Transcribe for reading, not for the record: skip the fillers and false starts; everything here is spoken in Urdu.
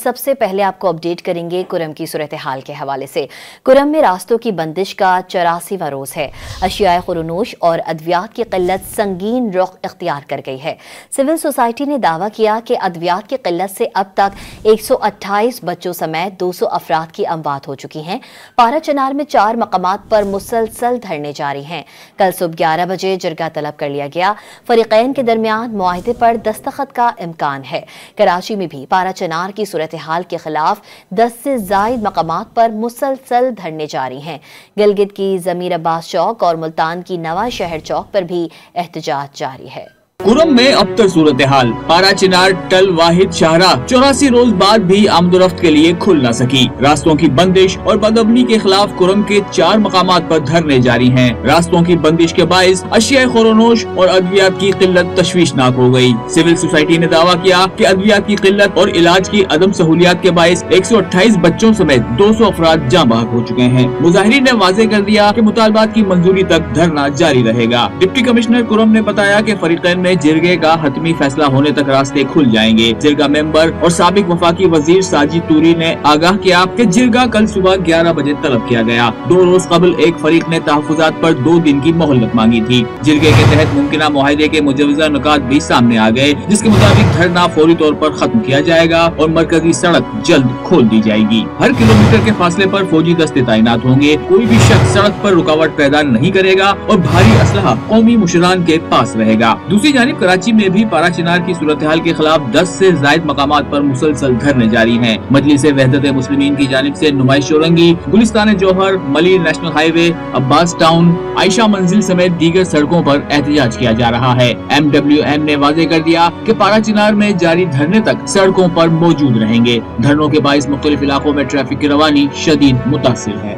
سب سے پہلے آپ کو اپڈیٹ کریں گے کرم کی صورتحال کے حوالے سے۔ کرم میں راستوں کی بندش کا 84واں روز ہے۔ اشیاء خورنوش اور ادویات کی قلت سنگین رخ اختیار کر گئی ہے۔ سول سوسائٹی نے دعویٰ کیا کہ ادویات کی قلت سے اب تک 128 بچوں سمیت 200 افراد کی اموات ہو چکی ہیں۔ پارا چنار میں 4 مقامات پر مسلسل دھرنے جاری ہیں۔ کل صبح 11 بجے جرگہ طلب کر لیا گیا۔ فریقین کے درمیان معاہدے پر دستخط کا امکان ہے۔ کراچی میں بھی پارا چنار کی صورتحال کے خلاف 10 سے زائد مقامات پر مسلسل دھرنے جاری ہیں۔ گلگت کی ضمیر عباس چوک اور ملتان کی نواں شہر چوک پر بھی احتجاج جاری ہے۔ کرم میں اب تک صورتحال: پارا چنار ٹل واحد شاہراہ 84 روز بعد بھی آمد و رفت کے لیے کھل نہ سکی۔ راستوں کی بندش اور بدامنی کے خلاف کرم کے 4 مقامات پر دھرنے جاری ہیں۔ راستوں کی بندش کے باعث اشیاء خورنوش اور ادویات کی قلت تشویشناک ہو گئی۔ سول سوسائٹی نے دعویٰ کیا کہ ادویات کی قلت اور علاج کی عدم سہولیات کے باعث 128 بچوں سمیت 200 افراد جاں بحق ہو چکے ہیں۔ مظاہرین نے واضح کر دیا کہ مطالبات کی منظوری تک دھرنا جاری رہے گا۔ ڈپٹی کمشنر کرم نے بتایا کہ فریقین میں جرگے کا حتمی فیصلہ ہونے تک راستے کھل جائیں گے۔ جرگہ ممبر اور سابق وفاقی وزیر ساجد توری نے آگاہ کیا کہ جرگہ کل صبح 11 بجے طلب کیا گیا۔ 2 روز قبل ایک فریق نے تحفظات پر 2 دن کی مہلت مانگی تھی۔ جرگے کے تحت ممکنہ معاہدے کے مجوزہ نکات بھی سامنے آ گئے، جس کے مطابق دھرنا فوری طور پر ختم کیا جائے گا اور مرکزی سڑک جلد کھول دی جائے گی۔ ہر کلومیٹر کے فاصلے پر فوجی دستے تعینات ہوں گے۔ کوئی بھی شخص سڑک پر رکاوٹ پیدا نہیں کرے گا اور بھاری اسلحہ قومی مشران کے پاس رہے گا۔ دوسری جانب کراچی میں بھی پارا چنار کی صورتحال کے خلاف 10 سے زائد مقامات پر مسلسل دھرنے جاری ہیں۔ مجلس وحدت مسلمین کی جانب سے نمائش چورنگی، گلستان جوہر، ملی نیشنل ہائی وے، عباس ٹاؤن، عائشہ منزل سمیت دیگر سڑکوں پر احتجاج کیا جا رہا ہے۔ MWM نے واضح کر دیا کہ پارا چنار میں جاری دھرنے تک سڑکوں پر موجود رہیں گے۔ دھرنوں کے باعث مختلف علاقوں میں ٹریفک کی روانی شدید متاثر ہے۔